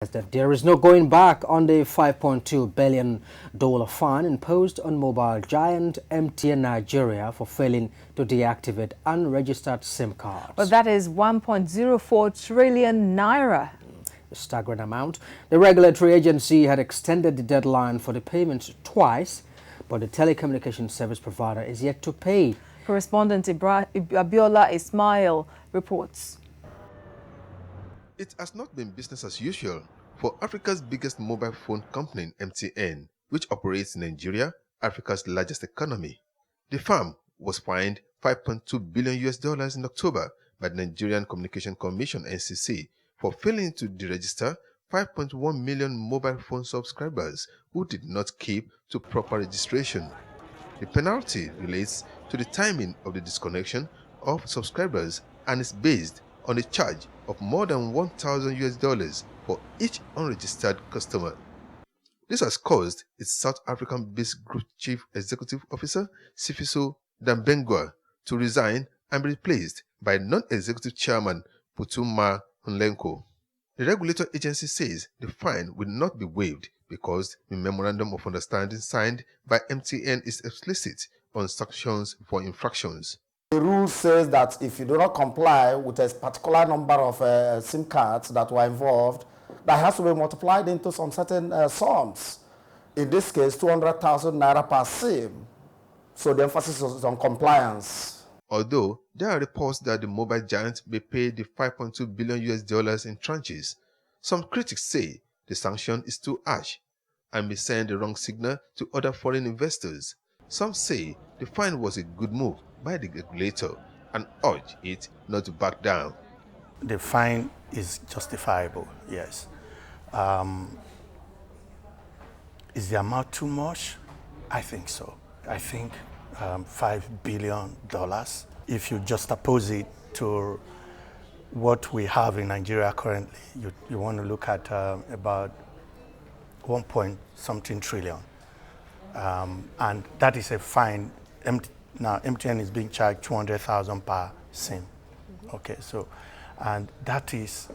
That there is no going back on the $5.2 billion fine imposed on mobile giant MTN Nigeria for failing to deactivate unregistered SIM cards. But that is 1.04 trillion naira. A staggering amount. The regulatory agency had extended the deadline for the payment twice, but the telecommunications service provider is yet to pay. Correspondent Abiola Ismail reports. It has not been business as usual for Africa's biggest mobile phone company, MTN, which operates in Nigeria, Africa's largest economy. The firm was fined $5.2 billion in October by the Nigerian Communication Commission, NCC, for failing to deregister 5.1 million mobile phone subscribers who did not keep to proper registration. The penalty relates to the timing of the disconnection of subscribers and is based on a charge of more than $1,000 for each unregistered customer. This has caused its South African-based Group Chief Executive Officer, Sifiso Dambengwa, to resign and be replaced by non-executive chairman Putuma Nlenko. The regulator agency says the fine will not be waived because the memorandum of understanding signed by MTN is explicit on sanctions for infractions. The rule says that if you do not comply with a particular number of SIM cards that were involved, that has to be multiplied into some certain sums. In this case, 200,000 naira per SIM. So the emphasis is on compliance. Although there are reports that the mobile giant may pay the $5.2 billion in tranches, some critics say the sanction is too harsh and may send the wrong signal to other foreign investors. Some say the fine was a good move by the regulator and urge it not to back down. The fine is justifiable, yes. Is the amount too much? I think so. I think $5 billion, if you just oppose it to what we have in Nigeria currently, you want to look at about 1.something trillion. And that is a fine. Now, MTN is being charged 200,000 per SIM. Okay, so, and that is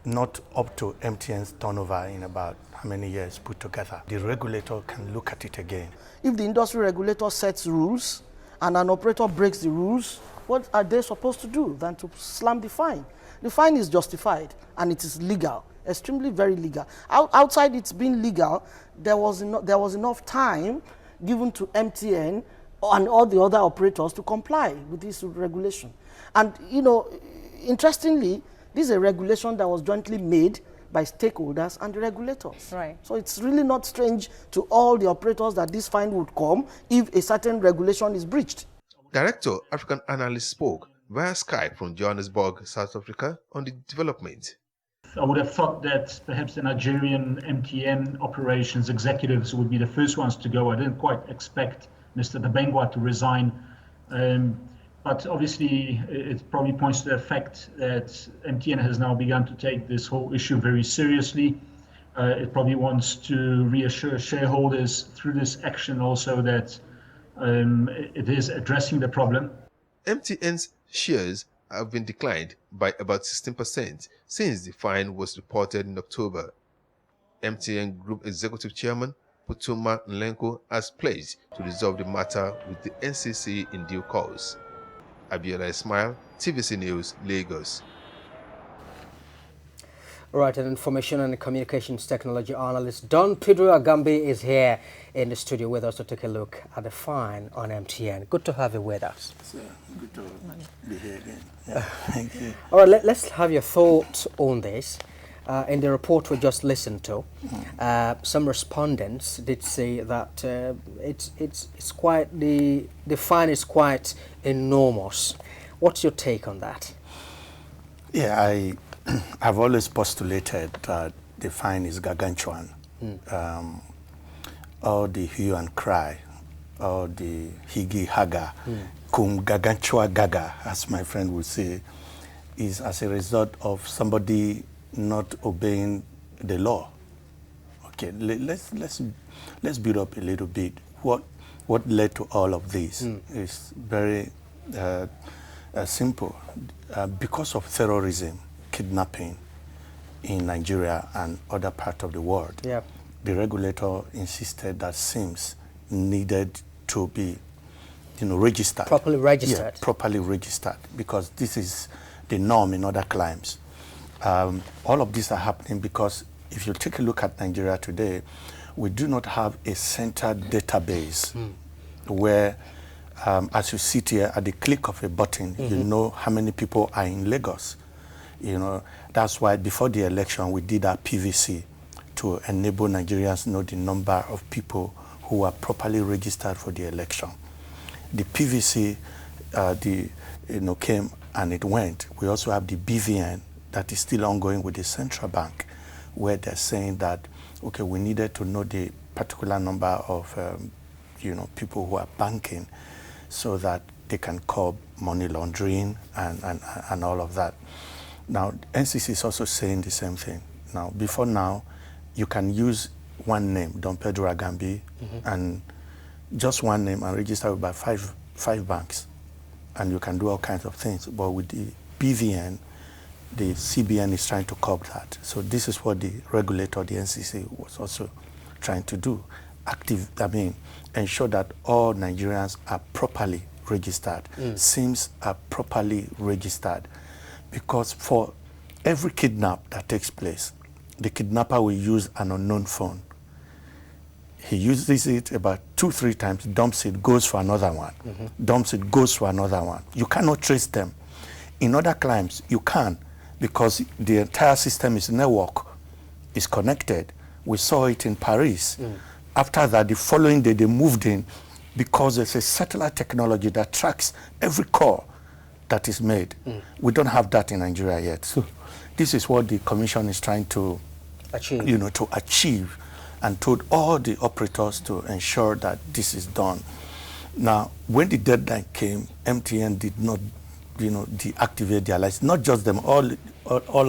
not up to MTN's turnover in about how many years put together. The regulator can look at it again. If the industry regulator sets rules and an operator breaks the rules, what are they supposed to do than to slam the fine? The fine is justified and it is legal, extremely very legal. Outside it's being legal, there was enough time given to MTN and all the other operators to comply with this regulation. And, you know, interestingly, this is a regulation that was jointly made by stakeholders and the regulators. Right. So it's really not strange to all the operators that this fine would come if a certain regulation is breached. Director African Analyst spoke via Skype from Johannesburg, South Africa, on the development. I would have thought that perhaps the Nigerian MTN operations executives would be the first ones to go. I didn't quite expect Mr. Dambengwa to resign. But obviously, it probably points to the fact that MTN has now begun to take this whole issue very seriously. It probably wants to reassure shareholders through this action also that it is addressing the problem. MTN's shares have been declined by about 16% since the fine was reported in October. MTN Group Executive Chairman Putuma Nlenko has pledged to resolve the matter with the NCC in due course. Abiola Ismail, TVC News, Lagos. Right, an information and communications technology analyst Don Pedro Agambi is here in the studio with us to take a look at the fine on MTN. Good to have you with us. Good to be here again. Yeah, thank you. All right, let's have your thoughts on this. In the report we just listened to, some respondents did say that it's quite the fine is quite enormous. What's your take on that? Yeah, I've always postulated that the fine is gargantuan. All the hue and cry, all the higi haga, cum gargantua gaga, as my friend would say, is as a result of somebody not obeying the law. Okay, let's build up a little bit. What led to all of this is very simple. Because of terrorism, kidnapping, in Nigeria and other parts of the world. Yeah. The regulator insisted that SIMs needed to be, registered. Properly registered. Yeah, properly registered, because this is the norm in other climes. All of these are happening because if you take a look at Nigeria today, we do not have a centered database where, as you sit here, at the click of a button, you know how many people are in Lagos. That's why before the election, we did our PVC to enable Nigerians know the number of people who are properly registered for the election. The PVC, came and it went. We also have the BVN that is still ongoing with the central bank, where they're saying that, okay, we needed to know the particular number of, people who are banking so that they can curb money laundering and all of that. Now, NCC is also saying the same thing. Now, before now, you can use one name, Don Pedro Agambi, and just one name and register with about five banks. And you can do all kinds of things. But with the BVN, the CBN is trying to curb that. So this is what the regulator, the NCC, was also trying to do. Ensure that all Nigerians are properly registered. SIMs are properly registered. Because for every kidnap that takes place, the kidnapper will use an unknown phone. He uses it about 2-3 times, dumps it, goes for another one, dumps it, goes for another one. You cannot trace them. In other crimes, you can, because the entire system is network, is connected. We saw it in Paris. After that, the following day, they moved in because there's a satellite technology that tracks every call that is made. We don't have that in Nigeria yet. So this is what the Commission is trying to achieve, and told all the operators to ensure that this is done. Now, when the deadline came, MTN did not, deactivate their license. Not just them, all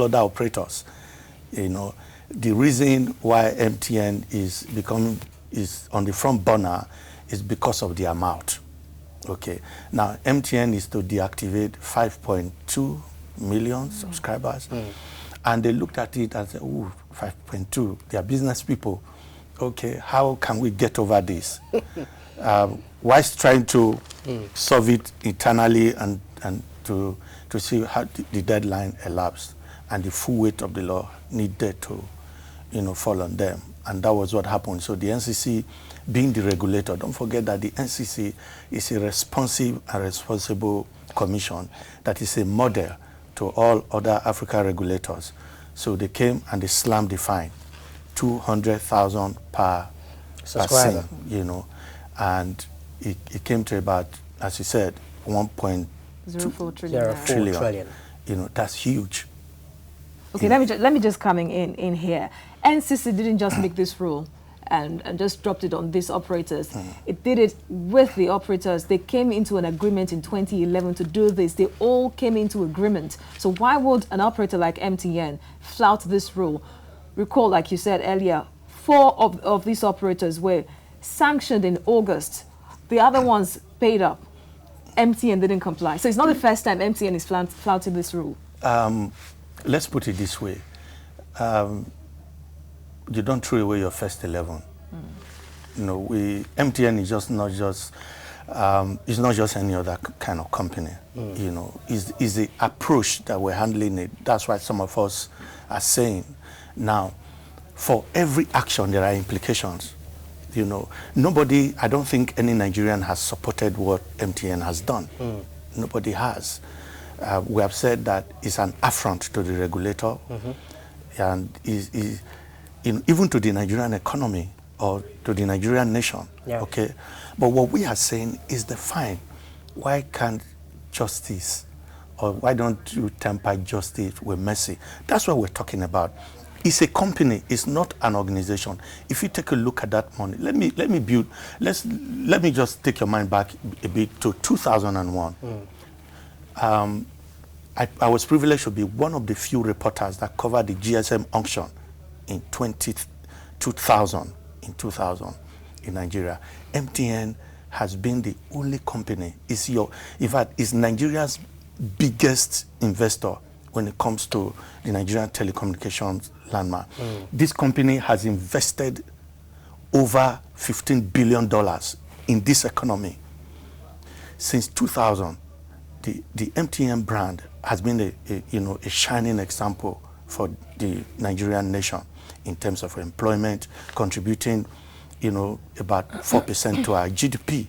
other operators. The reason why MTN is on the front burner is because of the amount. Okay. Now, MTN is to deactivate 5.2 million subscribers. And they looked at it and said, ooh, 5.2, they are business people. Okay, how can we get over this? Whilst trying to solve it internally and to see how the deadline elapsed, and the full weight of the law needed to, fall on them. And that was what happened. So the NCC, being the regulator, don't forget that the NCC is a responsive and responsible commission that is a model to all other African regulators. So they came and they slammed the fine, 200,000 per subscriber, and it came to about, as you said, 1.04 trillion. That's huge. Okay, let me just coming in here. NCC didn't just make this rule and just dropped it on these operators. It did it with the operators. They came into an agreement in 2011 to do this. They all came into agreement. So why would an operator like MTN flout this rule? Recall, like you said earlier, 4 of these operators were sanctioned in August. The other ones paid up. MTN didn't comply. So it's not the first time MTN is flouting this rule. Let's put it this way. You don't throw away your first 11. MTN is it's not just any other kind of company. Is the approach that we're handling it. That's why some of us are saying, now, for every action there are implications. Nobody, I don't think any Nigerian has supported what MTN has done. Nobody has. We have said that it's an affront to the regulator, and even to the Nigerian economy or to the Nigerian nation. Yeah. Okay, but what we are saying is the fine. Why can't justice, or why don't you temper justice with mercy? That's what we're talking about. It's a company. It's not an organization. If you take a look at that money, let me just take your mind back a bit to 2001. I was privileged to be one of the few reporters that covered the GSM auction in 2000 in Nigeria. MTN has been the only company, in fact, is Nigeria's biggest investor when it comes to the Nigerian telecommunications landmark. This company has invested over $15 billion in this economy. Since 2000, the MTN brand has been a shining example for the Nigerian nation in terms of employment, contributing, about 4% to our GDP.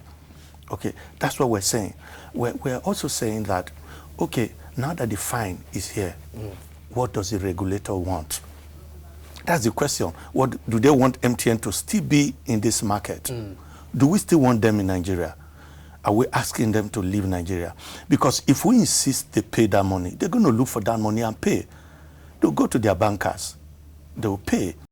Okay, that's what we're saying. We're also saying that, okay, now that the fine is here, what does the regulator want? That's the question. What do they want MTN to still be in this market? Do we still want them in Nigeria? Are we asking them to leave Nigeria? Because if we insist they pay that money, they're going to look for that money and pay. They'll go to their bankers. They'll pay.